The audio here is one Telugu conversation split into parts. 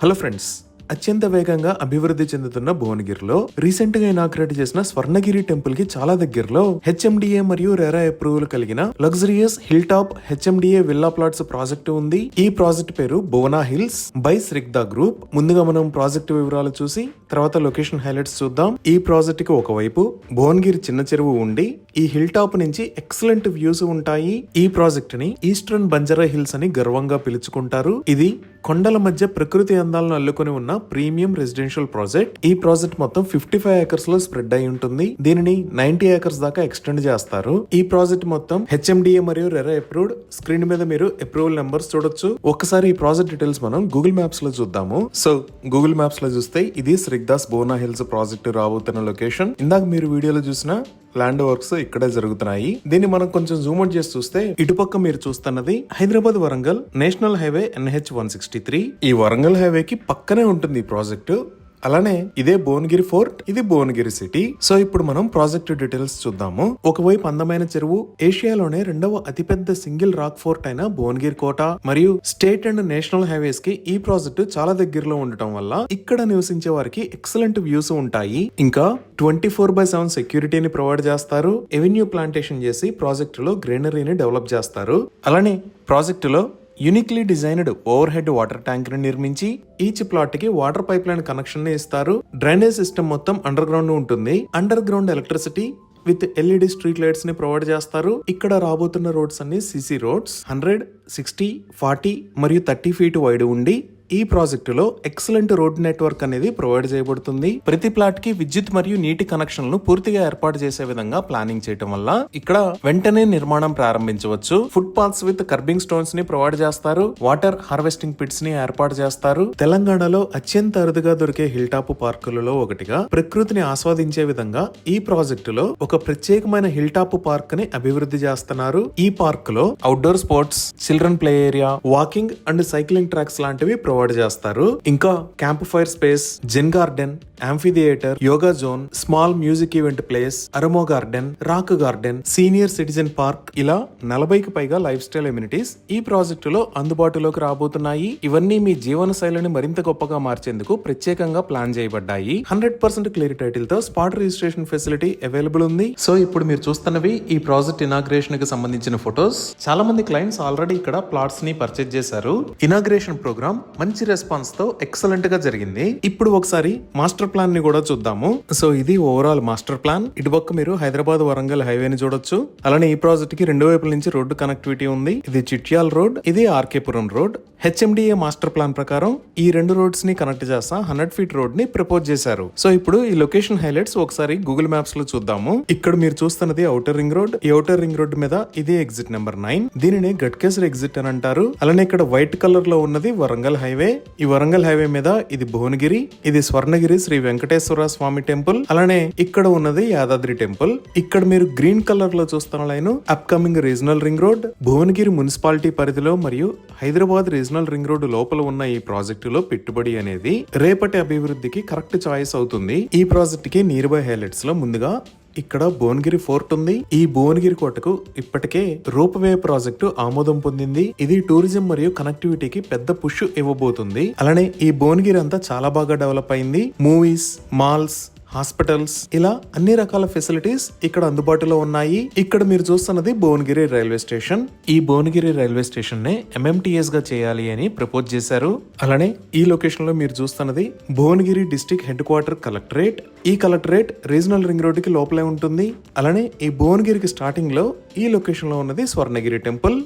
హలో ఫ్రెండ్స్, అత్యంత వేగంగా అభివృద్ధి చెందుతున్న భువనగిరిలో రీసెంట్ గా ఇనాగ్రేట్ చేసిన స్వర్ణగిరి టెంపుల్ కి చాలా దగ్గరలో హెచ్ఎండిఏ మరియు రెరా అప్రూవల్ కలిగిన luxurious hill top HMDA villa plots project ఉంది. ఈ ప్రాజెక్ట్ పేరు భువనా హిల్స్ బై శ్రిగ్దా గ్రూప్. ముందుగా మనం ప్రాజెక్ట్ వివరాలు చూసి తర్వాత లొకేషన్ హైలైట్స్ చూద్దాం. ఈ ప్రాజెక్ట్ కి ఒకవైపు భువనగిరి చిన్న చెరువు ఉండి ఈ హిల్ టాప్ నుంచి ఎక్సలెంట్ వ్యూస్ ఉంటాయి. ఈ ప్రాజెక్ట్ ని ఈస్టర్న్ బంజారా హిల్స్ అని గర్వంగా పిలుచుకుంటారు. ఇది కొండల మధ్య ప్రకృతి అందాలను అల్లుకొని ఉన్న ప్రీమియం రెసిడెన్షియల్ ప్రాజెక్ట్. ఈ ప్రాజెక్ట్ మొత్తం 55 ఏకర్స్ లో స్ప్రెడ్ అయి ఉంటుంది. దీనిని 90 ఏకర్స్ దాకా ఎక్స్టెండ్ చేస్తారు. ఈ ప్రాజెక్ట్ మొత్తం హెచ్ఎండిఏ మరియు రెరా అప్రూవ్డ్. స్క్రీన్ మీద మీరు అప్రూవల్ నెంబర్స్ చూడొచ్చు. ఒక్కసారి ఈ ప్రాజెక్ట్ డీటెయిల్స్ మనం గూగుల్ మ్యాప్స్ లో చూద్దాము. సో గూగుల్ మ్యాప్స్ లో చూస్తే ఇది శ్రిగ్దాస్ భువనా హిల్స్ ప్రాజెక్ట్ రాబోతున్న లొకేషన్. ఇందాక మీరు వీడియోలో చూసిన ల్యాండ్ వర్క్స్ ఇక్కడే జరుగుతున్నాయి. దీన్ని మనం కొంచెం జూమ్ అవుట్ చేసి చూస్తే ఇటుపక్క మీరు చూస్తున్నది Hyderabad Warangal national highway NH-163. ఈ వరంగల్ హైవేకి పక్కనే ఉంటుంది ఈ ప్రాజెక్టు. అలానే ఇదే భువనగిరి ఫోర్ట్, ఇది భువనగిరి సిటీ. సో ఇప్పుడు మనం ప్రాజెక్ట్ డీటెయిల్స్ చూద్దాము. ఒకవైపు అందమైన చెరువు, ఏషియాలోనే రెండవ అతిపెద్ద సింగిల్ రాక్ ఫోర్ట్ అయిన భువనగిరి కోట మరియు స్టేట్ అండ్ నేషనల్ హైవేస్ కి ఈ ప్రాజెక్టు చాలా దగ్గరలో ఉండటం వల్ల ఇక్కడ నివసించే వారికి ఎక్సలెంట్ వ్యూస్ ఉంటాయి. ఇంకా 24/7 సెక్యూరిటీని ప్రొవైడ్ చేస్తారు. ఎవెన్యూ ప్లాంటేషన్ చేసి ప్రాజెక్టులో గ్రీనరీని డెవలప్ చేస్తారు. అలానే ప్రాజెక్టులో uniquely designed over head water tank ని నిర్మించి ఈచ్ ప్లాట్ కి వాటర్ పైప్ లైన్ కనెక్షన్ ని ఇస్తారు. డ్రైనేజ్ సిస్టమ్ మొత్తం అండర్ గ్రౌండ్ ఉంటుంది. Under ground electricity with LED street lights ని ప్రొవైడ్ చేస్తారు. ఇక్కడ రాబోతున్న రోడ్స్ అన్ని CC రోడ్స్ 100, 60, 40 మరియు 30 ఫీట్ వైడ్ ఉండి ఈ ప్రాజెక్టులో ఎక్సలెంట్ రోడ్ నెట్వర్క్ అనేది ప్రొవైడ్ చేయబడుతుంది. ప్రతి ప్లాట్ కి విద్యుత్ మరియు నీటి కనెక్షన్లను పూర్తిగా ఏర్పాటు చేసే విధంగా ప్లానింగ్ చేయడం వల్ల ఇక్కడ వెంటనే నిర్మాణం ప్రారంభించవచ్చు. Foot paths with kerbing stones ని ప్రొవైడ్ చేస్తారు. వాటర్ హార్వెస్టింగ్ పిట్స్ ని ఏర్పాటు చేస్తారు. తెలంగాణలో అత్యంత అరుదుగా దొరికే హిల్ టాప్ పార్కులలో ఒకటిగా ప్రకృతిని ఆస్వాదించే విధంగా ఈ ప్రాజెక్టులో ఒక ప్రత్యేకమైన హిల్ టాప్ పార్క్ ని అభివృద్ధి చేస్తున్నారు. ఈ పార్క్ లో outdoor sports, children play area, walking and cycling tracks లాంటివి ప్రొవైడ్ చేస్తారు. ఇంకా camp fire space, gym garden, amphitheatre, yoga zone, small music event place, aroma garden, rock garden, senior citizen park, ఇలా 40కి పైగా లైఫ్ స్టైల్ ఎమ్యూనిటీస్ ఈ ప్రాజెక్టులో అందుబాటులోకి రాబోతున్నాయి. ఇవన్నీ మీ జీవన శైలిని మరింత గొప్పగా మార్చేందుకు ప్రత్యేకంగా ప్లాన్ చేయబడ్డాయి. 100% క్లియర్ టైటిల్ తో స్పాట్ రిజిస్ట్రేషన్ ఫెసిలిటీ అవైలబుల్ ఉంది. సో ఇప్పుడు మీరు చూస్తున్నవి ఈ ప్రాజెక్ట్ ఇనాగ్రేషన్ కి సంబంధించిన ఫొటోస్. చాలా మంది క్లయింట్స్ ఆల్రెడీ ఇక్కడ ప్లాట్స్ ని పర్చేజ్ చేశారు. ఇనాగ్రేషన్ ప్రోగ్రామ్ మంచి రెస్పాన్స్ తో ఎక్సలెంట్ గా జరిగింది. ఇప్పుడు ఒకసారి మాస్టర్ ప్లాన్ ని కూడా చూద్దాము. సో ఇది ఓవరాల్ మాస్టర్ ప్లాన్. ఇటుపక్క మీరు హైదరాబాద్ వరంగల్ హైవేని చూడొచ్చు. అలానే ఈ ప్రాజెక్ట్ కి రెండు వైపుల నుంచి రోడ్డు కనెక్టివిటీ ఉంది. ఇది చిట్యాల్ రోడ్, ఇది RK Puram road. HMDA master plan ప్రకారం ఈ రెండు రోడ్స్ ని కనెక్ట్ చేస్తా 100 ఫీట్ రోడ్ ని ప్రపోజ్ చేశారు. సో ఇప్పుడు ఈ లొకేషన్ హైలైట్స్ ఒకసారి గూగుల్ మ్యాప్స్ లో చూద్దాము. ఇక్కడ మీరు చూస్తున్నది ఔటర్ రింగ్ రోడ్. ఈ ఔటర్ రింగ్ రోడ్ మీద ఇది ఎగ్జిట్ నెంబర్ 9. దీనిని గట్కేసర్ ఎగ్జిట్ అని అంటారు. అలానే ఇక్కడ వైట్ కలర్ లో ఉన్నది వరంగల్ హైవే. ఈ వరంగల్ హైవే మీద ఇది భువనగిరి, ఇది స్వర్ణగిరి శ్రీ వెంకటేశ్వర స్వామి టెంపుల్. అలానే ఇక్కడ ఉన్నది యాదాద్రి టెంపుల్. ఇక్కడ మీరు గ్రీన్ కలర్ లో చూస్తున్న line upcoming regional ring road. Bhuvanagiri municipality పరిధిలో మరియు హైదరాబాద్ రీజనల్ రింగ్ రోడ్ లోపల ఉన్న ఈ ప్రాజెక్టులో పెట్టుబడి అనేది రేపటి అభివృద్ధికి కరెక్ట్ చాయిస్ అవుతుంది. ఈ ప్రాజెక్ట్ కి నియర్ బై హైలైట్స్ లో ముందుగా ఇక్కడ భువనగిరి ఫోర్ట్ ఉంది. ఈ భువనగిరి కోటకు ఇప్పటికే రోప్ వే ప్రాజెక్టు ఆమోదం పొందింది. ఇది టూరిజం మరియు కనెక్టివిటీకి పెద్ద పుష్ ఇవ్వబోతుంది. అలానే ఈ భువనగిరి అంతా చాలా బాగా డెవలప్ అయింది. మూవీస్, మాల్స్, హాస్పిటల్స్, ఇలా అన్ని రకాల ఫెసిలిటీస్ ఇక్కడ అందుబాటులో ఉన్నాయి. ఇక్కడ మీరు చూస్తున్నది భువనగిరి రైల్వే స్టేషన్. ఈ భువనగిరి రైల్వే స్టేషన్ నే MMTS గా చేయాలి అని ప్రపోజ్ చేశారు. అలానే ఈ లొకేషన్ లో మీరు చూస్తున్నది Bhuvanagiri district head quarter collectorate. ఈ కలెక్టరేట్ రీజనల్ రింగ్ రోడ్ కి లోపలే ఉంటుంది. అలానే ఈ భువనగిరికి స్టార్టింగ్ లో ఈ లొకేషన్ లో ఉన్నది స్వర్ణగిరి టెంపుల్.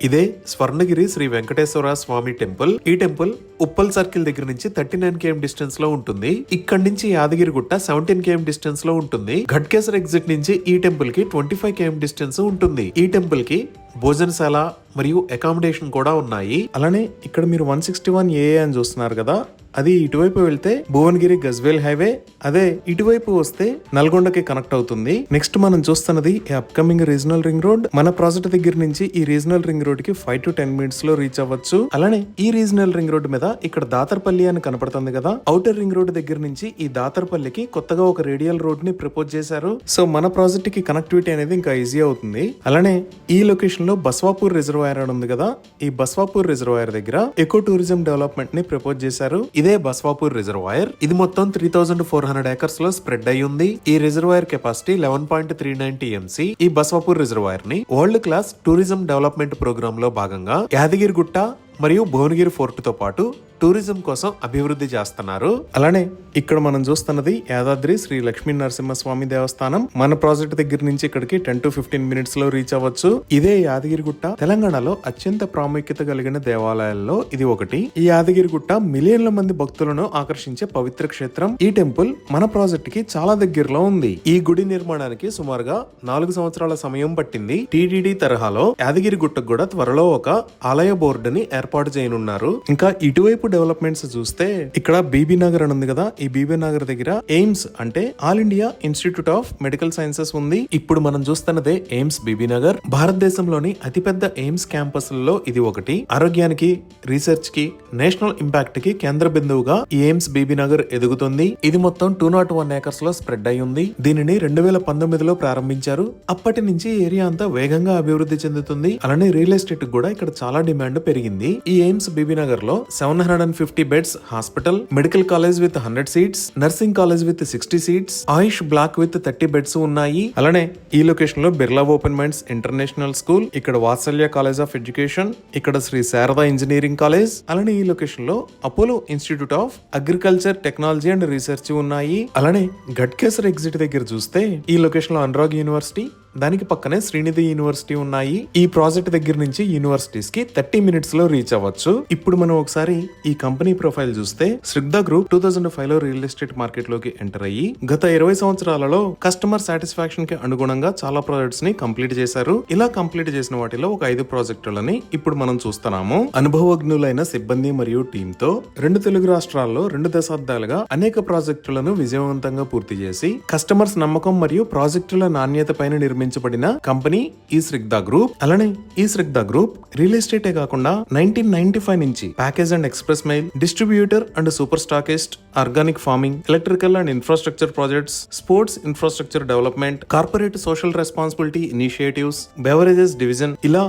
ఇదే స్వర్ణగిరి శ్రీ వెంకటేశ్వర స్వామి టెంపుల్. ఈ టెంపుల్ ఉప్పల్ సర్కిల్ దగ్గర నుంచి 39 km డిస్టెన్స్ లో ఉంటుంది. ఇక్కడ నుంచి యాదగిరిగుట్ట 17 km డిస్టెన్స్ లో ఉంటుంది. ఘట్కేసర్ ఎగ్జిట్ నుంచి ఈ టెంపుల్ కి 25 km డిస్టెన్స్ ఉంటుంది. ఈ టెంపుల్ కి భోజనశాల మరియు అకామిడేషన్ కూడా ఉన్నాయి. అలానే ఇక్కడ మీరు 161AA అని చూస్తున్నారు కదా, అది ఇటువైపు వెళ్తే భువనగిరి గజ్వేల్ హైవే, అదే ఇటువైపు వస్తే నల్గొండకి కనెక్ట్ అవుతుంది. నెక్స్ట్ మనం చూస్తున్నది అప్కమింగ్ రీజనల్ రింగ్ రోడ్. మన ప్రాజెక్ట్ దగ్గర నుంచి ఈ రీజనల్ రింగ్ రోడ్ కి 5 to 10 minutes లో రీచ్ అవ్వచ్చు. అలానే ఈ రీజనల్ రింగ్ రోడ్ మీద ఇక్కడ దాతర్పల్లి అని కనపడుతుంది కదా, ఔటర్ రింగ్ రోడ్ దగ్గర నుంచి ఈ దాతర్పల్లికి కొత్తగా ఒక రేడియల్ రోడ్ ని ప్రపోజ్ చేశారు. సో మన ప్రాజెక్ట్ కి కనెక్టివిటీ అనేది ఇంకా ఈజీ అవుతుంది. అలానే ఈ లొకేషన్ లో బస్వాపూర్ రిజర్వాయర్ అని ఉంది కదా, ఈ బస్వాపూర్ రిజర్వాయర్ దగ్గర ఎకో టూరిజం డెవలప్మెంట్ ని ప్రపోజ్ చేశారు. ఇదే బస్వాపూర్ రిజర్వాయర్. ఇది మొత్తం 3400 ఏకర్స్ లో స్ప్రెడ్ అయి ఉంది. ఈ రిజర్వాయర్ కెపాసిటీ 11.39 TMC. ఈ బస్వాపూర్ రిజర్వాయర్ ని world class tourism development program లో భాగంగా యాదగిరిగుట్ట మరియు భువనగిరి ఫోర్ట్ తో పాటు టూరిజం కోసం అభివృద్ధి చేస్తున్నారు. అలానే ఇక్కడ మనం చూస్తున్నది యాదాద్రి శ్రీ లక్ష్మీ నరసింహస్వామి దేవస్థానం. మన ప్రాజెక్ట్ దగ్గర నుంచి ఇక్కడికి 10 to 15 minutes లో రీచ్ అవ్వచ్చు. ఇదే యాదగిరిగుట్ట తెలంగాణలో అత్యంత ప్రాముఖ్యత కలిగిన దేవాలయాల్లో ఇది ఒకటి. ఈ యాదగిరిగుట్ట మిలియన్ల మంది భక్తులను ఆకర్షించే పవిత్ర క్షేత్రం. ఈ టెంపుల్ మన ప్రాజెక్ట్ కి చాలా దగ్గరలో ఉంది. ఈ గుడి నిర్మాణానికి సుమారుగా 4 సంవత్సరాల సమయం పట్టింది. టీటీడీ తరహాలో యాదగిరిగుట్టకు కూడా త్వరలో ఒక ఆలయ బోర్డుని ఏర్పాటు చేయనున్నారు. ఇంకా ఇటువైపు డెవలప్మెంట్స్ చూస్తే ఇక్కడ బీబీ నగర్ అని ఉంది కదా, ఈ బీబీ నగర్ దగ్గర ఎయిమ్స్ అంటే all India institute of medical sciences ఉంది. ఇప్పుడు మనం చూస్తున్నదే ఎయిమ్స్ బీబీ నగర్. భారతదేశంలోని అతిపెద్ద ఎయిమ్స్ క్యాంపస్లలో ఇది ఒకటి. ఆరోగ్యానికి, రీసెర్చ్ కి, నేషనల్ ఇంపాక్ట్ కి కేంద్ర బిందువుగా ఈ ఎయిమ్స్ బీబీ నగర్ ఎదుగుతుంది. ఇది మొత్తం 201 ఏకర్స్ లో స్ప్రెడ్ అయి ఉంది. దీనిని 2019లో ప్రారంభించారు. అప్పటి నుంచి ఏరియా అంతా వేగంగా అభివృద్ధి చెందుతుంది. అలానే రియల్ ఎస్టేట్ కూడా ఇక్కడ చాలా డిమాండ్ పెరిగింది. ఈ ఎయిమ్స్ బీబీ నగర్ లో 750 beds hospital, medical college with 100 seats, nursing college with 60 seats, Ayush block with 30 beds ఉన్నాయి. అలానే ఈ లొకేషన్ లో Birla open minds international school, ఇక్కడ వాత్సల్య కాలేజ్ ఆఫ్ ఎడ్యుకేషన్, ఇక్కడ శ్రీ శారదా ఇంజనీరింగ్ కాలేజ్, అలానే ఈ లొకేషన్ లో Apollo institute of agriculture technology and research ఉన్నాయి. అలానే గట్కేసర్ ఎగ్జిట్ దగ్గర చూస్తే ఈ లొకేషన్ లో అనురాగ్ యూనివర్సిటీ, దానికి పక్కనే శ్రీనిధి యూనివర్సిటీ ఉన్నాయి. ఈ ప్రాజెక్ట్ దగ్గర నుంచి యూనివర్సిటీస్ కి 30 minutes లో రీచ్ అవ్వచ్చు. ఇప్పుడు మనం ఒకసారి ఈ కంపెనీ ప్రొఫైల్ చూస్తే శ్రద్ధ గ్రూప్ 2005లో రియల్ ఎస్టేట్ మార్కెట్ లోకి ఎంటర్ అయ్యి గత 20 సంవత్సరాలలో కస్టమర్ సాటిస్ఫాక్షన్ కి అనుగుణంగా చాలా ప్రాజెక్ట్స్ ని కంప్లీట్ చేశారు. ఇలా కంప్లీట్ చేసిన వాటిలో ఒక 5 ప్రాజెక్టులని ఇప్పుడు మనం చూస్తున్నాము. అనుభవజ్ఞులైన సిబ్బంది మరియు టీమ్ తో 2 తెలుగు రాష్ట్రాల్లో 2 దశాబ్దాలుగా అనేక ప్రాజెక్టులను విజయవంతంగా పూర్తి చేసి కస్టమర్స్ నమ్మకం మరియు ప్రాజెక్టుల నాణ్యత పైన నిర్మించబడిన కంపెనీ ఈ శ్రద్ధ గ్రూప్. అలానే ఈ శ్రద్ధ గ్రూప్ రియల్ ఎస్టేటే కాకుండా 1995 నుంచి package and express mail, distributor and super stockist, organic farming, electrical and infrastructure projects, sports infrastructure development, corporate social responsibility initiatives, beverages division, ఇలా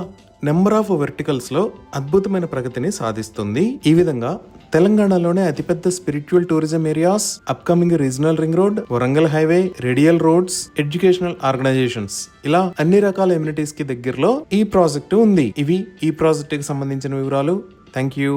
నెంబర్ ఆఫ్ వెర్టికల్స్ లో అద్భుతమైన ప్రగతిని సాధిస్తుంది. ఈ విధంగా తెలంగాణలోనే అతిపెద్ద spiritual tourism areas, upcoming regional ring road, Warangal highway, radial roads, educational organisations, ఇలా అన్ని రకాల ఎమ్యూనిటీస్ కి దగ్గరలో ఈ ప్రాజెక్టు ఉంది. ఇవి ఈ ప్రాజెక్ట్ కి సంబంధించిన వివరాలు. Thank you.